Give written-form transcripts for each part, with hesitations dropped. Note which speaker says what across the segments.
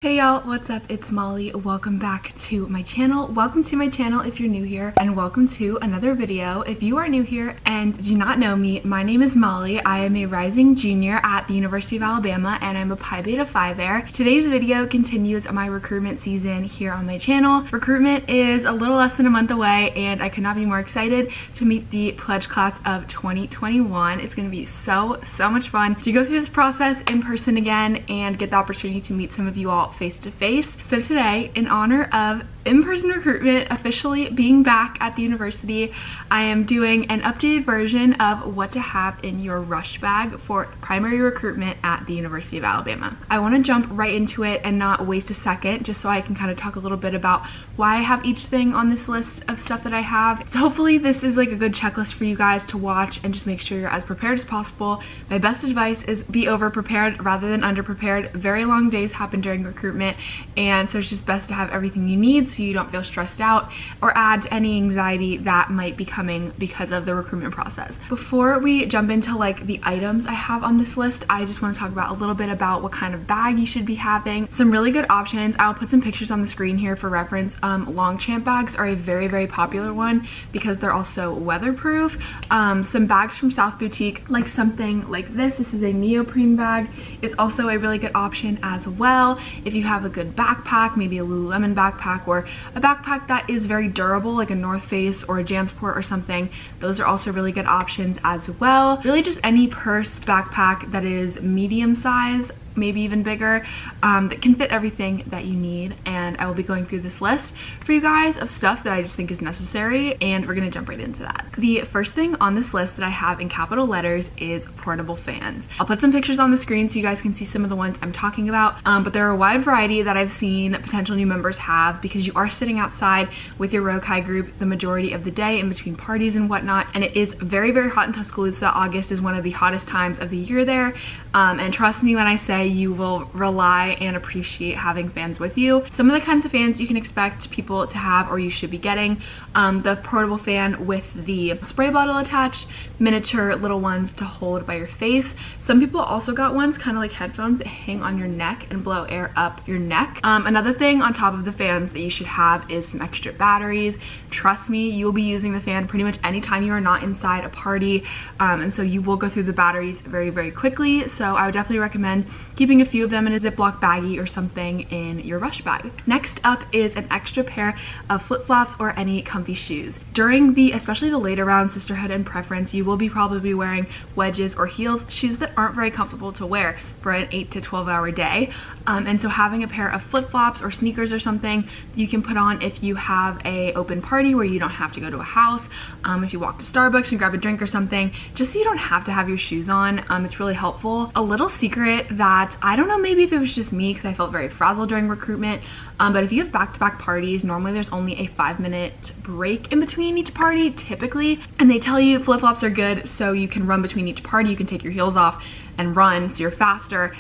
Speaker 1: Hey y'all, what's up? It's Molly. Welcome back to my channel. Welcome to my channel if you're new here, and welcome to another video. If you are new here and do not know me, my name is Molly. I am a rising junior at the University of Alabama and I'm a Pi Beta Phi there. Today's video continues my recruitment season here on my channel. Recruitment is a little less than a month away and I could not be more excited to meet the pledge class of 2021. It's gonna be so much fun to go through this process in person again and get the opportunity to meet some of you all face to face. So today, in honor of in-person recruitment officially being back at the university, I am doing an updated version of what to have in your rush bag for primary recruitment at the University of Alabama. I want to jump right into it and not waste a second, just so I can kind of talk a little bit about why I have each thing on this list of stuff that I have. So hopefully this is like a good checklist for you guys to watch and just make sure you're as prepared as possible. My best advice is be over prepared rather than under prepared. Very long days happen during recruitment, and so it's just best to have everything you need so you don't feel stressed out or add to any anxiety that might be coming because of the recruitment process. Before we jump into like the items I have on this list, I just want to talk about a little bit about what kind of bag you should be having. Some really good options. I'll put some pictures on the screen here for reference. Longchamp bags are a very popular one because they're also weatherproof. Some bags from South Boutique, like something like this. This is a neoprene bag. It's also a really good option as well if you have a good backpack, maybe a Lululemon backpack or a backpack that is very durable, like a North Face or a Jansport or something. Those are also really good options as well. Really just any purse backpack that is medium size, maybe even bigger, that can fit everything that you need. And I will be going through this list for you guys of stuff that I just think is necessary, and we're gonna jump right into that. The first thing on this list that I have in capital letters is portable fans. I'll put some pictures on the screen so you guys can see some of the ones I'm talking about, but there are a wide variety that I've seen potential new members have because you are sitting outside with your Rokai group the majority of the day in between parties and whatnot, and it is very hot in Tuscaloosa. August is one of the hottest times of the year there, and trust me when I say you will rely and appreciate having fans with you. Some of the kinds of fans you can expect people to have or you should be getting: the portable fan with the spray bottle attached, miniature little ones to hold by your face. Some people also got ones kind of like headphones that hang on your neck and blow air up your neck. Another thing on top of the fans that you should have is some extra batteries. Trust me, you will be using the fan pretty much anytime you are not inside a party, and so you will go through the batteries very quickly. So I would definitely recommend keeping a few of them in a Ziploc baggie or something in your rush bag. Next up is an extra pair of flip-flops or any comfy shoes. During especially the later round sisterhood and preference, you will be probably wearing wedges or heels, shoes that aren't very comfortable to wear for an 8 to 12 hour day. And so having a pair of flip-flops or sneakers or something you can put on if you have a open party where you don't have to go to a house, if you walk to Starbucks and grab a drink or something, just so you don't have to have your shoes on. It's really helpful. A little secret that I don't know, maybe if it was just me because I felt very frazzled during recruitment, but if you have back-to-back parties, normally there's only a 5-minute break in between each party typically, and they tell you flip-flops are good so you can run between each party. You can take your heels off and run so you're faster.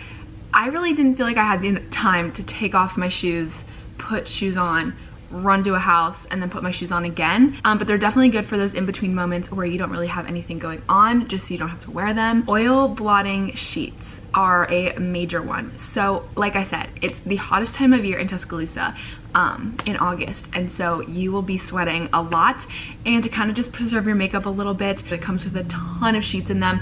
Speaker 1: I really didn't feel like I had the time to take off my shoes, put shoes on, run to a house, and then put my shoes on again, but they're definitely good for those in-between moments where you don't really have anything going on, just so you don't have to wear them. Oil blotting sheets are a major one. So like I said, it's the hottest time of year in Tuscaloosa in August, and so you will be sweating a lot, and to kind of just preserve your makeup a little bit, it comes with a ton of sheets in them.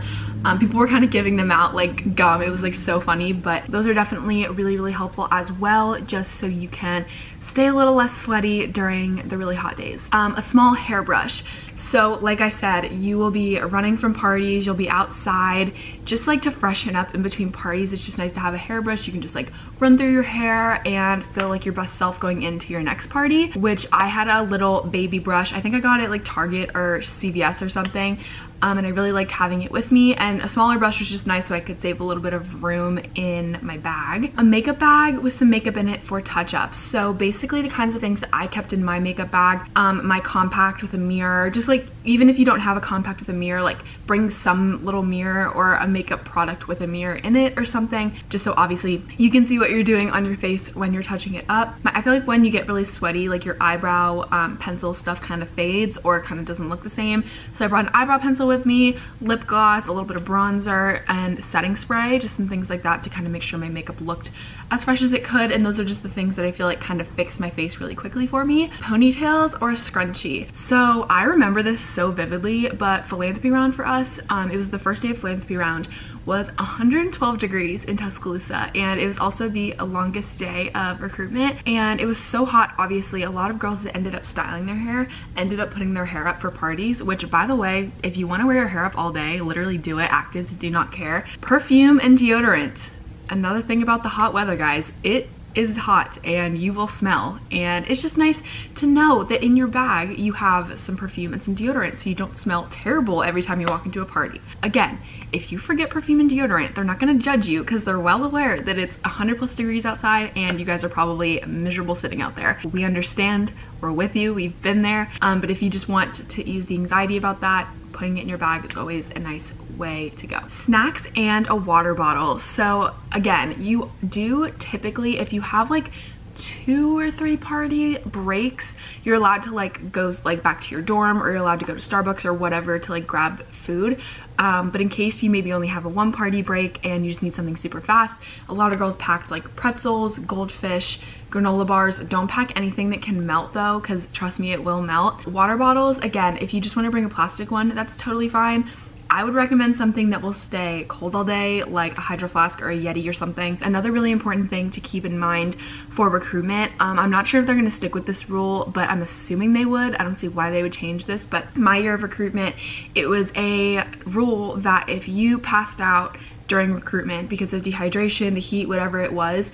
Speaker 1: People were kind of giving them out like gum. It was like so funny, but those are definitely really helpful as well, just so you can stay a little less sweaty during the really hot days. A small hairbrush. So like I said, you will be running from parties, you'll be outside, just like to freshen up in between parties. It's just nice to have a hairbrush. You can just like run through your hair and feel like your best self going into your next party, which I had a little baby brush. I think I got it like Target or CVS or something. And I really liked having it with me, and a smaller brush was just nice so I could save a little bit of room in my bag. A makeup bag with some makeup in it for touch-ups. So basically the kinds of things that I kept in my makeup bag: my compact with a mirror. Just like, even if you don't have a compact with a mirror, like bring some little mirror or a makeup product with a mirror in it or something, just so obviously you can see what you're doing on your face when you're touching it up. I feel like when you get really sweaty, like your eyebrow pencil stuff kind of fades or kind of doesn't look the same. So I brought an eyebrow pencil pencil with me, lip gloss, a little bit of bronzer, and setting spray, just some things like that to kind of make sure my makeup looked as fresh as it could. And those are just the things that I feel like kind of fix my face really quickly for me. Ponytails or a scrunchie. So I remember this so vividly, but philanthropy round for us, it was the first day of philanthropy round, was 112 degrees in Tuscaloosa, and it was also the longest day of recruitment, and it was so hot. Obviously, a lot of girls that ended up styling their hair ended up putting their hair up for parties, which, by the way, if you want to wear your hair up all day, literally do it. Actives do not care. Perfume and deodorant. Another thing about the hot weather, guys, it is hot and you will smell, and it's just nice to know that in your bag you have some perfume and some deodorant so you don't smell terrible every time you walk into a party. Again, if you forget perfume and deodorant, they're not going to judge you because they're well aware that it's 100+ degrees outside and you guys are probably miserable sitting out there. We understand, we're with you, we've been there, but if you just want to ease the anxiety about that, putting it in your bag is always a nice way to go. Snacks and a water bottle. So again, you do typically, if you have like 2 or 3 party breaks, you're allowed to like go like back to your dorm, or you're allowed to go to Starbucks or whatever to like grab food. But in case you maybe only have a 1 party break and you just need something super fast, a lot of girls packed like pretzels, goldfish, granola bars. Don't pack anything that can melt though, because trust me, it will melt. Water bottles, again, if you just want to bring a plastic one, that's totally fine. I would recommend something that will stay cold all day, like a Hydro Flask or a Yeti or something. Another really important thing to keep in mind for recruitment, I'm not sure if they're going to stick with this rule, but I'm assuming they would. I don't see why they would change this, but my year of recruitment, it was a rule that if you passed out during recruitment because of dehydration, the heat, whatever it was,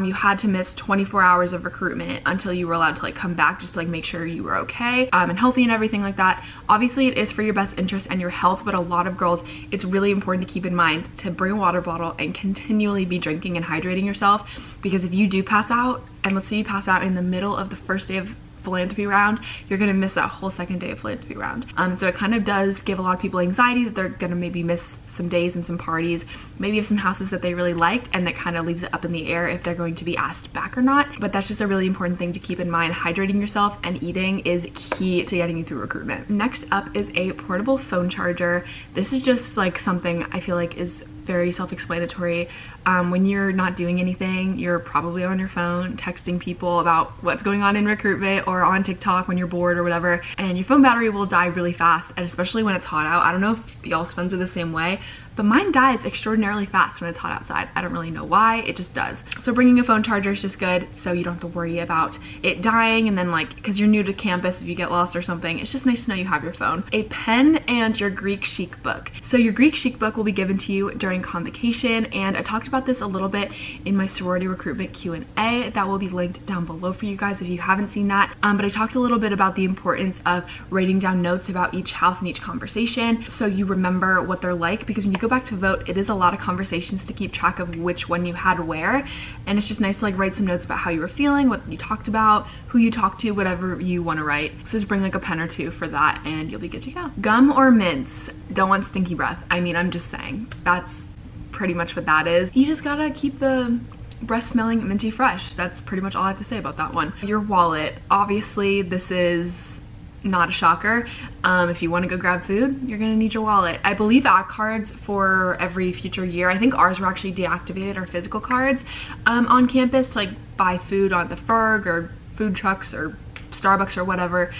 Speaker 1: you had to miss 24 hours of recruitment until you were allowed to like come back, just to like make sure you were okay and healthy and everything like that. Obviously it is for your best interest and your health, but a lot of girls, it's really important to keep in mind to bring a water bottle and continually be drinking and hydrating yourself, because if you do pass out, and let's say you pass out in the middle of the first day of philanthropy round, you're gonna miss that whole second day of philanthropy round. So it kind of does give a lot of people anxiety that they're gonna maybe miss some days and some parties, maybe have some houses that they really liked, and that kind of leaves it up in the air if they're going to be asked back or not. But that's just a really important thing to keep in mind. Hydrating yourself and eating is key to getting you through recruitment. Next up is a portable phone charger. This is just like something I feel like is very self-explanatory. When you're not doing anything, you're probably on your phone texting people about what's going on in recruitment, or on TikTok when you're bored or whatever, and your phone battery will die really fast, and especially when it's hot out. I don't know if y'all's phones are the same way, but mine dies extraordinarily fast when it's hot outside. I don't really know why, it just does. So bringing a phone charger is just good, so you don't have to worry about it dying, and then like, because you're new to campus, if you get lost or something, it's just nice to know you have your phone. A pen and your Greek chic book. So your Greek chic book will be given to you during convocation, and I talked about this a little bit in my sorority recruitment Q&A. That will be linked down below for you guys if you haven't seen that. But I talked a little bit about the importance of writing down notes about each house and each conversation, so you remember what they're like, because when you go back to vote, it is a lot of conversations to keep track of which one you had where, and it's just nice to like write some notes about how you were feeling, what you talked about, who you talked to, whatever you want to write. So just bring like a pen or 2 for that and you'll be good to go. Gum or mints? Don't want stinky breath. I mean, I'm just saying, that's pretty much what that is. You just gotta keep the breath smelling minty fresh. That's pretty much all I have to say about that one. Your wallet, obviously this is not a shocker. If you want to go grab food, you're gonna need your wallet. I believe act cards for every future year. I think ours were actually deactivated, our physical cards on campus to like buy food on the Ferg or food trucks or Starbucks or whatever,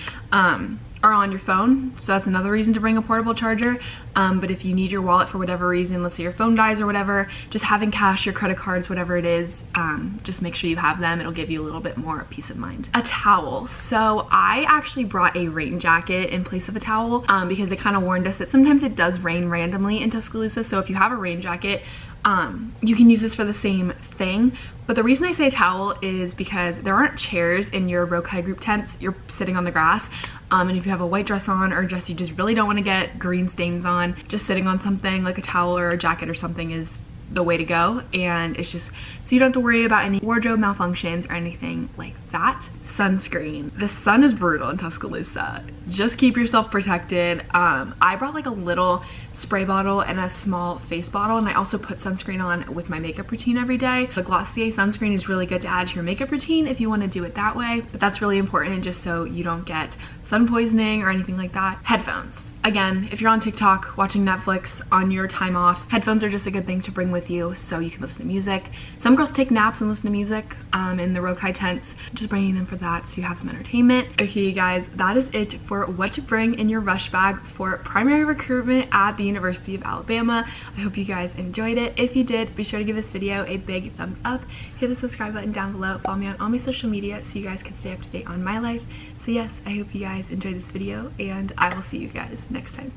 Speaker 1: are on your phone. So that's another reason to bring a portable charger. But if you need your wallet for whatever reason, let's say your phone dies or whatever, just having cash, your credit cards, whatever it is, just make sure you have them. It'll give you a little bit more peace of mind. A towel. So I actually brought a rain jacket in place of a towel because they kind of warned us that sometimes it does rain randomly in Tuscaloosa. So if you have a rain jacket, you can use this for the same thing. But the reason I say towel is because there aren't chairs in your Rokai group tents. You're sitting on the grass. And if you have a white dress on, or a dress you just really don't want to get green stains on, just sitting on something like a towel or a jacket or something is the way to go, and it's just so you don't have to worry about any wardrobe malfunctions or anything like that. Sunscreen. The sun is brutal in Tuscaloosa. Just keep yourself protected. I brought like a little spray bottle and a small face bottle, and I also put sunscreen on with my makeup routine every day. The Glossier sunscreen is really good to add to your makeup routine if you want to do it that way, but that's really important just so you don't get sun poisoning or anything like that. Headphones. Again, if you're on TikTok watching Netflix on your time off, headphones are just a good thing to bring with you so you can listen to music. Some girls take naps and listen to music in the Rokai tents. Just bringing them for that so you have some entertainment. Okay guys, that is it for what to bring in your rush bag for primary recruitment at the University of Alabama. I hope you guys enjoyed it. If you did, be sure to give this video a big thumbs up. Hit the subscribe button down below. Follow me on all my social media so you guys can stay up to date on my life. So yes, I hope you guys enjoyed this video, and I will see you guys next time.